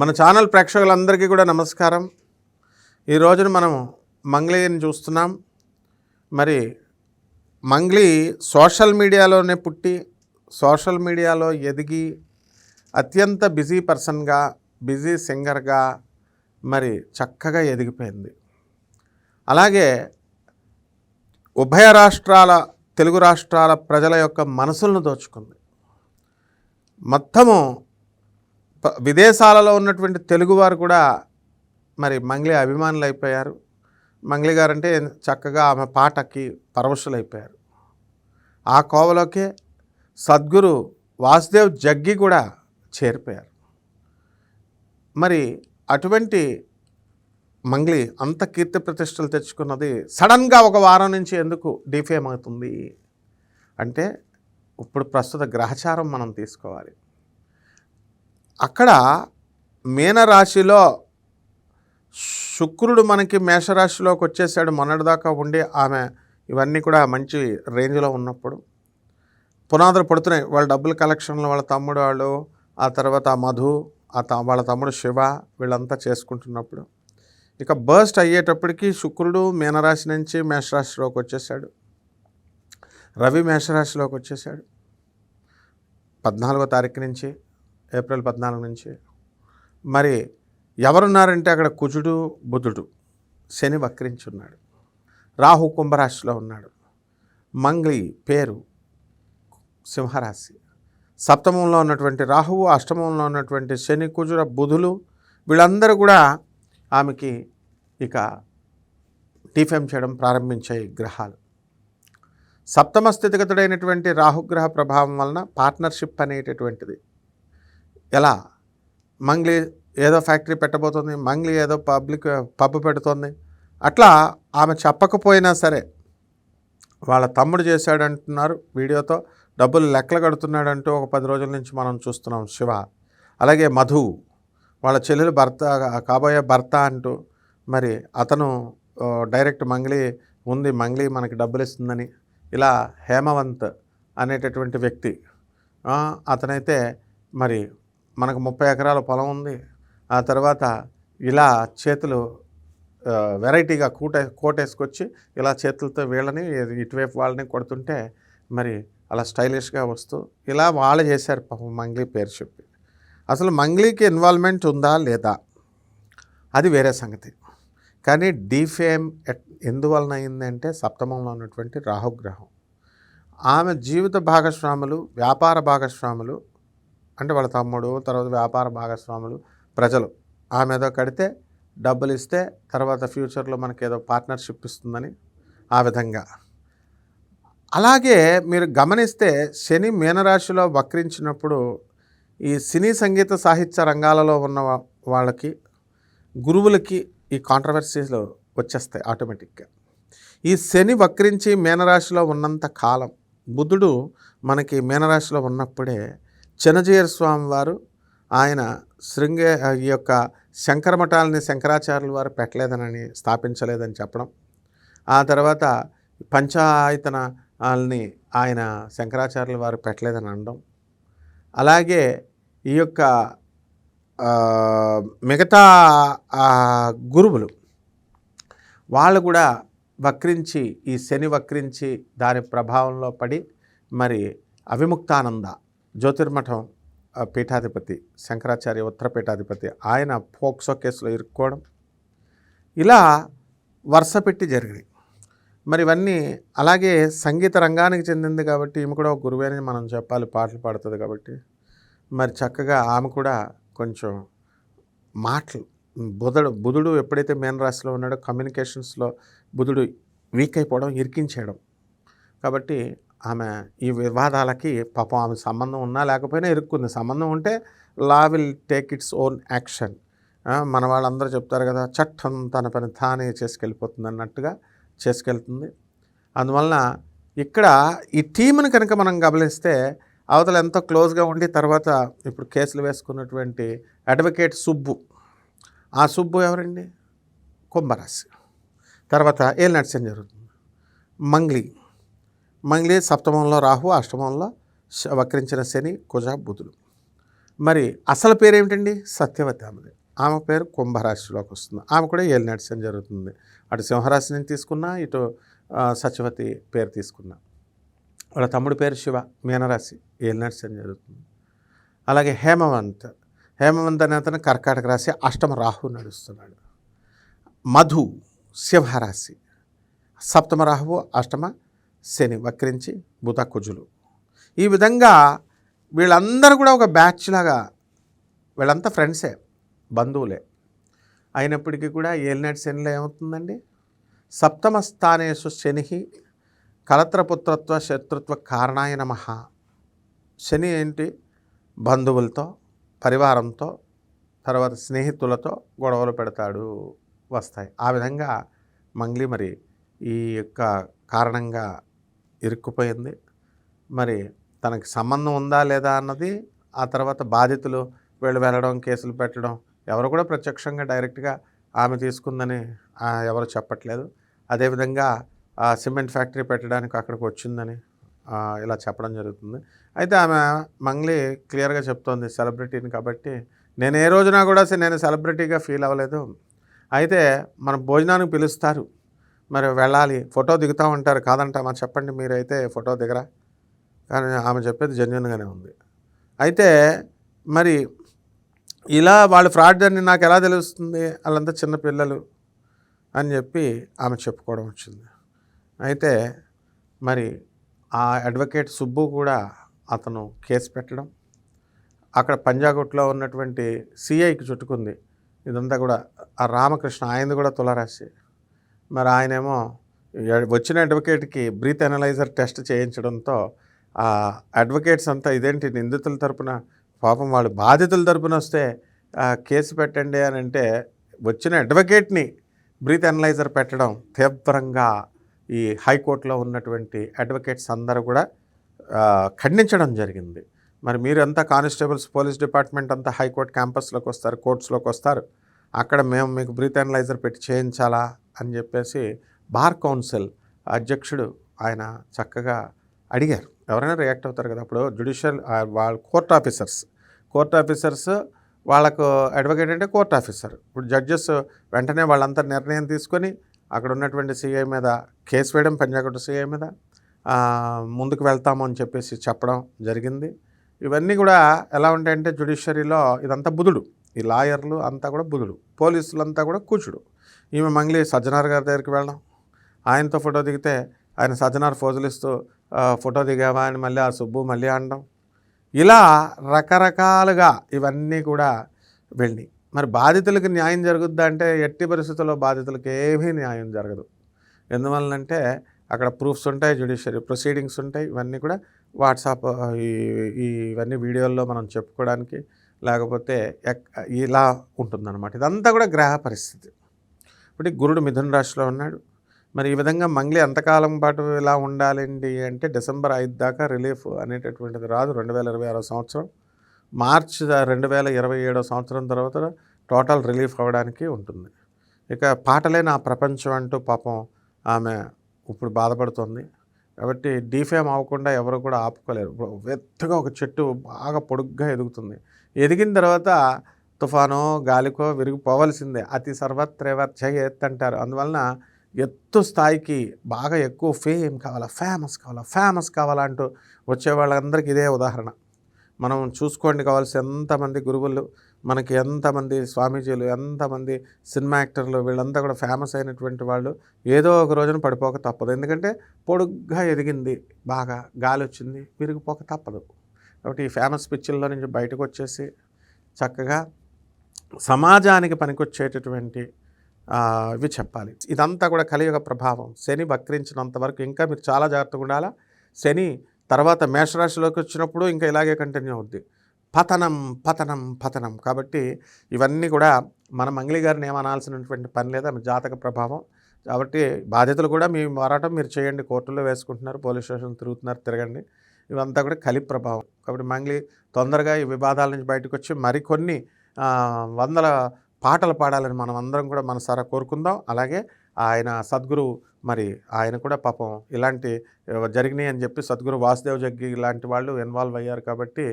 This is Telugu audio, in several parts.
మన ఛానల్ ప్రేక్షకులందరికీ కూడా నమస్కారం. ఈ రోజున మనం మంగ్లీని చూస్తున్నాం. మరి మంగ్లీ సోషల్ మీడియాలోనే పుట్టి సోషల్ మీడియాలో ఎదిగి అత్యంత బిజీ పర్సన్గా, బిజీ సింగర్గా మరి చక్కగా ఎదిగిపోయింది. అలాగే ఉభయ రాష్ట్రాల, తెలుగు రాష్ట్రాల ప్రజల యొక్క మనసులను దోచుకుంది. మొత్తము విదేశాలలో ఉన్నటువంటి తెలుగువారు కూడా మరి మంగ్లీ అభిమానులు అయిపోయారు. మంగ్లీ గారంటే చక్కగా ఆమె పాటకి పరవశులైపోయారు. ఆ కోవలోకే సద్గురు వాసుదేవ్ జగ్గి కూడా చేరిపోయారు. మరి అటువంటి మంగ్లీ అంత కీర్తి ప్రతిష్టలు తెచ్చుకున్నది సడన్గా ఒక వారం నుంచి ఎందుకు డిఫేమ్ అవుతుంది అంటే, ఇప్పుడు ప్రస్తుత గ్రహచారం మనం తీసుకోవాలి. అక్కడ మీనరాశిలో శుక్రుడు మనకి మేషరాశిలోకి వచ్చేసాడు. మొన్నటిదాకా ఉండి ఆమె ఇవన్నీ కూడా మంచి రేంజ్లో ఉన్నప్పుడు పునాదులు పడుతున్నాయి. వాళ్ళ డబ్బుల కలెక్షన్లు, వాళ్ళ తమ్ముడు వాళ్ళు, ఆ తర్వాత మధు, వాళ్ళ తమ్ముడు శివ, వీళ్ళంతా చేసుకుంటున్నప్పుడు ఇక బర్స్ట్ అయ్యేటప్పటికి శుక్రుడు మీనరాశి నుంచి మేషరాశిలోకి వచ్చేసాడు. రవి మేషరాశిలోకి వచ్చేసాడు 14వ తారీఖు నుంచి, ఏప్రిల్ 14 నుంచి. మరి ఎవరున్నారంటే అక్కడ కుజుడు, బుధుడు, శని వక్రించున్నాడు, రాహు కుంభరాశిలో ఉన్నాడు, మంగ్లీ పేరు సింహరాశి, సప్తమంలో ఉన్నటువంటి రాహువు, అష్టమంలో ఉన్నటువంటి శని, కుజుడ, బుధులు, వీళ్ళందరూ కూడా ఆమెకి ఇక డిఫేమ్ చేయడం ప్రారంభించాయి గ్రహాలు. సప్తమ స్థితిగతుడైనటువంటి రాహుగ్రహ ప్రభావం వలన పార్ట్నర్షిప్ అనేటటువంటిది, ఎలా మంగ్లీ ఏదో ఫ్యాక్టరీ పెట్టబోతుంది, మంగ్లీ ఏదో పబ్బు పెడుతుంది, అట్లా ఆమె చెప్పకపోయినా సరే వాళ్ళ తమ్ముడు చేశాడంటున్నారు వీడియోతో, డబ్బులు లెక్కలు కడుతున్నాడంటూ ఒక 10 రోజుల నుంచి మనం చూస్తున్నాం శివ. అలాగే మధు వాళ్ళ చెల్లెలు భర్త, కాబోయే భర్త అంటూ మరి అతను డైరెక్ట్ మంగ్లీ ఉంది, మంగ్లీ మనకి డబ్బులు ఇస్తుందని. ఇలా హేమవంత్ అనేటటువంటి వ్యక్తి, అతనైతే మరి మనకు 30 ఎకరాల పొలం ఉంది, ఆ తర్వాత ఇలా చేతులు వెరైటీగా కోటేసుకొచ్చి ఇలా చేతులతో వీళ్ళని ఇటువైపు వాళ్ళని కొడుతుంటే మరి అలా స్టైలిష్గా వస్తూ ఇలా వాళ్ళు చేశారు పాపం మంగ్లీ పేరు చెప్పి. అసలు మంగ్లీకి ఇన్వాల్వ్మెంట్ ఉందా లేదా అది వేరే సంగతి. కానీ డిఫేమ్ ఎందువలన అయిందంటే సప్తమంలో ఉన్నటువంటి రాహుగ్రహం. ఆమె జీవిత భాగస్వాములు, వ్యాపార భాగస్వాములు, అంటే వాళ్ళ తమ్ముడు, తర్వాత వ్యాపార భాగస్వాములు, ప్రజలు ఆమె ఏదో కడితే డబ్బులు ఇస్తే తర్వాత ఫ్యూచర్లో మనకి ఏదో పార్ట్నర్షిప్ ఇస్తుందని ఆ విధంగా. అలాగే మీరు గమనిస్తే శని మీనరాశిలో వక్రించినప్పుడు ఈ సినీ సంగీత సాహిత్య రంగాలలో ఉన్న వాళ్ళకి, గురువులకి ఈ కాంట్రవర్సీలు వచ్చేస్తాయి ఆటోమేటిక్గా. ఈ శని వక్రించి మీనరాశిలో ఉన్నంత కాలం, బుధుడు మనకి మీనరాశిలో ఉన్నప్పుడే చిన్నజీయర స్వామి వారు ఆయన ఈ యొక్క శంకరమఠాలని శంకరాచార్యుల వారు పెట్టలేదనని, స్థాపించలేదని చెప్పడం, ఆ తర్వాత పంచాయతనాల్ని ఆయన శంకరాచార్యుల వారు పెట్టలేదని అనడం, అలాగే ఈ యొక్క మిగతా గురువులు వాళ్ళు కూడా వక్రించి, ఈ శని వక్రించి దాని ప్రభావంలో పడి మరి అవిముక్తానంద జ్యోతిర్మఠం పీఠాధిపతి, శంకరాచార్య ఉత్తర పీఠాధిపతి, ఆయన పోక్సో కేసులో ఇరుక్కోవడం, ఇలా వరుస పెట్టి జరిగినాయి. మరి ఇవన్నీ అలాగే సంగీత రంగానికి చెందింది కాబట్టి ఈమె కూడా ఒక గురువే అని మనం చెప్పాలి, పాటలు పాడుతుంది కాబట్టి. మరి చక్కగా ఆమె కూడా కొంచెం మాటలు, బుధుడు ఎప్పుడైతే మీనరాశిలో ఉన్నాడో కమ్యూనికేషన్స్లో బుధుడు వీక్ అయిపోవడం, ఇరికించేయడం, కాబట్టి ఆమె ఈ వివాదాలకి పాపం ఆమె సంబంధం ఉన్నా లేకపోయినా ఇరుక్కుంది. సంబంధం ఉంటే law will take its own action. మన వాళ్ళందరూ చెప్తారు కదా, చట్టం తన పని తానే చేసుకెళ్ళిపోతుంది అన్నట్టుగా చేసుకెళ్తుంది. అందువలన ఇక్కడ ఈ టీంని కనుక మనం గమనిస్తే అవతల ఎంతో క్లోజ్గా ఉండి తర్వాత ఇప్పుడు కేసులు వేసుకున్నటువంటి అడ్వకేట్ సుబ్బు, ఆ సుబ్బు ఎవరండి? కుంభరాశి. తర్వాత ఏం నడిచం జరుగుతుంది. మంగ్లీ సప్తమంలో రాహు, అష్టమంలో వక్రించిన శని, కుజ, బుధుడు. మరి అసలు పేరేమిటండి? సత్యవతి ఆమెది. ఆమె పేరు కుంభరాశిలోకి వస్తుంది. ఆమె కూడా ఏలినాటి శని జరుగుతుంది. అటు సింహరాశి నుంచి తీసుకున్నా, ఇటు సత్యవతి పేరు తీసుకున్నా. వాళ్ళ తమ్ముడి పేరు శివ, మీనరాశి, ఏలినాటి శని జరుగుతుంది. అలాగే హేమవంత్ అనే అతను కర్కాటక రాశి, అష్టమ రాహు నడుస్తున్నాడు. మధు సింహరాశి, సప్తమ రాహువు, అష్టమ శని వక్రించి బుధ కుజులు. ఈ విధంగా వీళ్ళందరూ కూడా ఒక బ్యాచ్ లాగా, వీళ్ళంతా ఫ్రెండ్సే, బంధువులే అయినప్పటికీ కూడా ఏలినాటి శనిలో ఏమవుతుందండి? సప్తమ స్థానేషు శని కలత్రపుత్రత్వ శత్రుత్వ కారణాయ నమః. శని ఏంటి? బంధువులతో, పరివారంతో, తర్వాత స్నేహితులతో గొడవలు పెడతాడు, వస్తాయి. ఆ విధంగా మంగ్లీ మరి ఈ యొక్క కారణంగా ఇరుక్కుపోయింది. మరి తనకి సంబంధం ఉందా లేదా అన్నది, ఆ తర్వాత బాధితులు వీళ్ళు వెళ్ళడం, కేసులు పెట్టడం, ఎవరు కూడా ప్రత్యక్షంగా డైరెక్ట్గా ఆమె తీసుకుందని ఎవరు చెప్పట్లేదు. అదేవిధంగా సిమెంట్ ఫ్యాక్టరీ పెట్టడానికి అక్కడికి వచ్చిందని ఇలా చెప్పడం జరుగుతుంది. అయితే ఆమె మంగ్లీ క్లియర్గా చెప్తోంది, సెలబ్రిటీని కాబట్టి నేను ఏ రోజున కూడా నేను సెలబ్రిటీగా ఫీల్ అవ్వలేదు. అయితే మన భోజనానికి పిలుస్తారు, మరి వెళ్ళాలి, ఫోటో దిగుతూ ఉంటారు, కాదంటామా చెప్పండి, మీరైతే ఫోటో దిగరా? కానీ ఆమె చెప్పేది జెన్యున్గానే ఉంది. అయితే మరి ఇలా వాళ్ళు ఫ్రాడ్ అని నాకు ఎలా తెలుస్తుంది? వాళ్ళంతా చిన్నపిల్లలు అని చెప్పి ఆమె చెప్పుకోవడం వచ్చింది. అయితే మరి ఆ అడ్వకేట్ సుబ్బు కూడా అతను కేసు పెట్టడం, అక్కడ పంజాగుట్లో ఉన్నటువంటి సిఐకి చుట్టుకుంది ఇదంతా కూడా. ఆ రామకృష్ణ ఆయనది కూడా తులారాశి. మరి ఆయనేమో వచ్చిన అడ్వకేట్కి బ్రీత్ అనలైజర్ టెస్ట్ చేయించడంతో ఆ అడ్వకేట్స్ అంతా ఇదేంటి నిందితుల తరపున, పాపం వాళ్ళు బాధితుల తరపున వస్తే కేసు పెట్టండి అని అంటే, వచ్చిన అడ్వకేట్ని బ్రీత్ అనలైజర్ పెట్టడం తీవ్రంగా ఈ హైకోర్టులో ఉన్నటువంటి అడ్వకేట్స్ అందరూ కూడా ఖండించడం జరిగింది. మరి మీరంతా కానిస్టేబుల్స్, పోలీస్ డిపార్ట్మెంట్ అంతా హైకోర్టు క్యాంపస్లోకి వస్తారు, కోర్ట్స్లోకి వస్తారు, అక్కడ మేము మీకు బ్రీత్ అనలైజర్ పెట్టి చేయించాలా అని చెప్పేసి బార్ కౌన్సిల్ అధ్యక్షుడు ఆయన చక్కగా అడిగారు. ఎవరైనా రియాక్ట్ అవుతారు కదా. అప్పుడు జ్యుడిషియల్ వాళ్ళ కోర్ట్ ఆఫీసర్స్ వాళ్ళకు అడ్వకేట్ అంటే కోర్ట్ ఆఫీసర్. ఇప్పుడు జడ్జెస్ వెంటనే వాళ్ళంతా నిర్ణయం తీసుకొని అక్కడ ఉన్నటువంటి సిఐ మీద కేసు వేయడం, పంజాగుట్ట సిఐ మీద ముందుకు వెళ్తాము అని చెప్పేసి చెప్పడం జరిగింది. ఇవన్నీ కూడా ఎలా ఉంటాయంటే జ్యుడిషియరీలో ఇదంతా బుధుడు, ఈ లాయర్లు అంతా కూడా బుధుడు, పోలీసులంతా కూడా కూచుడు. ఈమె మంగ్లీ సజ్జనార్ గారి దగ్గరికి వెళ్ళడం, ఆయనతో ఫోటో దిగితే ఆయన సజ్జనార్ ఫోజులిస్తూ ఫోటో దిగావా అని మళ్ళీ ఆ సుబ్బు మళ్ళీ అనడం, ఇలా రకరకాలుగా ఇవన్నీ కూడా వెళ్ళి మరి బాధితులకు న్యాయం జరుగుద్దా అంటే ఎట్టి పరిస్థితుల్లో బాధితులకు ఏమీ న్యాయం జరగదు. ఎందువల్లంటే అక్కడ ప్రూఫ్స్ ఉంటాయి, జ్యుడిషియరీ ప్రొసీడింగ్స్ ఉంటాయి, ఇవన్నీ కూడా వాట్సాప్ ఇవన్నీ వీడియోల్లో మనం చెప్పుకోవడానికి, లేకపోతే ఇలా ఉంటుందన్నమాట. ఇదంతా కూడా గ్రహ పరిస్థితి. ఇప్పుడు గురుడు మిథున రాశిలో ఉన్నాడు. మరి ఈ విధంగా మంగ్లీ ఎంతకాలం పాటు ఇలా ఉండాలండి అంటే డిసెంబర్ 5 దాకా రిలీఫ్ అనేటటువంటిది రాదు. 2026 సంవత్సరం, మార్చి 2027 సంవత్సరం తర్వాత టోటల్ రిలీఫ్ అవ్వడానికి ఉంటుంది. ఇక పాటలే నా ప్రపంచం అంటూ పాపం ఆమె ఇప్పుడు బాధపడుతుంది. కాబట్టి డీఫేమ్ అవ్వకుండా ఎవరు కూడా ఆపుకోలేరు. ఇప్పుడు ఎత్తుగా ఒక చెట్టు బాగా పొడుగ్గా ఎదుగుతుంది, ఎదిగిన తర్వాత తుఫానో గాలికో విరిగిపోవలసిందే. అతి సర్వత్రేవర్చ ఎత్తంటారు. అందువలన ఎత్తు స్థాయికి బాగా ఎక్కువ ఫేమ్ కావాలా, ఫేమస్ కావాలా అంటూ వచ్చే వాళ్ళందరికీ ఇదే ఉదాహరణ. మనం చూసుకోండి, కావాల్సి ఎంతమంది గురువులు మనకి, ఎంతమంది స్వామీజీలు, ఎంతమంది సినిమా యాక్టర్లు, వీళ్ళంతా కూడా ఫేమస్ అయినటువంటి వాళ్ళు ఏదో ఒక రోజున పడిపోక తప్పదు. ఎందుకంటే పొడుగ్గా ఎదిగింది, బాగా గాలి వచ్చింది, విరిగిపోక తప్పదు. కాబట్టి ఈ ఫేమస్ పిచ్చిల్లో నుంచి బయటకు వచ్చేసి చక్కగా సమాజానికి పనికొచ్చేటటువంటి ఇవి చెప్పాలి. ఇదంతా కూడా కలియుగ ప్రభావం. శని వక్రించినంత వరకు ఇంకా మీరు చాలా జాగ్రత్తగా ఉండాలా. శని తర్వాత మేషరాశిలోకి వచ్చినప్పుడు ఇంకా ఇలాగే కంటిన్యూ అవుద్ది. పతనం. కాబట్టి ఇవన్నీ కూడా మన మంగ్లీ గారిని ఏమనాల్సినటువంటి పని లేదు, ఆమె జాతక ప్రభావం. కాబట్టి బాధ్యతలు కూడా మీ పోరాటం మీరు చేయండి. కోర్టుల్లో వేసుకుంటున్నారు, పోలీస్ స్టేషన్ తిరుగుతున్నారు, తిరగండి. ఇవంతా కూడా కలి ప్రభావం. కాబట్టి మంగ్లీ తొందరగా ఈ వివాదాల నుంచి బయటకు వచ్చి మరికొన్ని వందల పాటలు పాడాలని మనం అందరం కూడా మనసారా కోరుకుందాం. అలాగే ఆయన సద్గురు మరి ఆయన కూడా పాపం ఇలాంటి జరిగినాయి అని చెప్పి సద్గురు వాసుదేవ్ జగ్గి ఇలాంటి వాళ్ళు ఇన్వాల్వ్ అయ్యారు కాబట్టి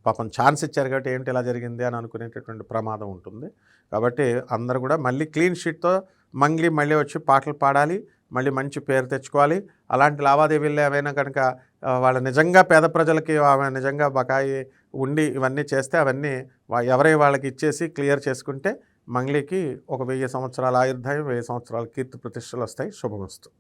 పాపం ఛాన్స్ ఇచ్చారు కాబట్టి ఏంటి ఇలా జరిగింది అని అనుకునేటటువంటి ప్రమాదం ఉంటుంది. కాబట్టి అందరూ కూడా మళ్ళీ క్లీన్ షీట్‌తో మళ్ళీ వచ్చి పాటలు పాడాలి. మళ్ళీ మంచి పేరు తెచ్చుకోవాలి. అలాంటి లావాదేవీల్లో ఏవైనా కనుక వాళ్ళు నిజంగా పేద ప్రజలకి ఆమె నిజంగా బకాయి ఉండి ఇవన్నీ చేస్తే అవన్నీ ఎవరై వాళ్ళకి ఇచ్చేసి క్లియర్ చేసుకుంటే మంగ్లీకి ఒక 1000 సంవత్సరాల ఆయుర్దాయం, 1000 సంవత్సరాల కీర్తి ప్రతిష్టలు వస్తాయి. శుభమస్తు.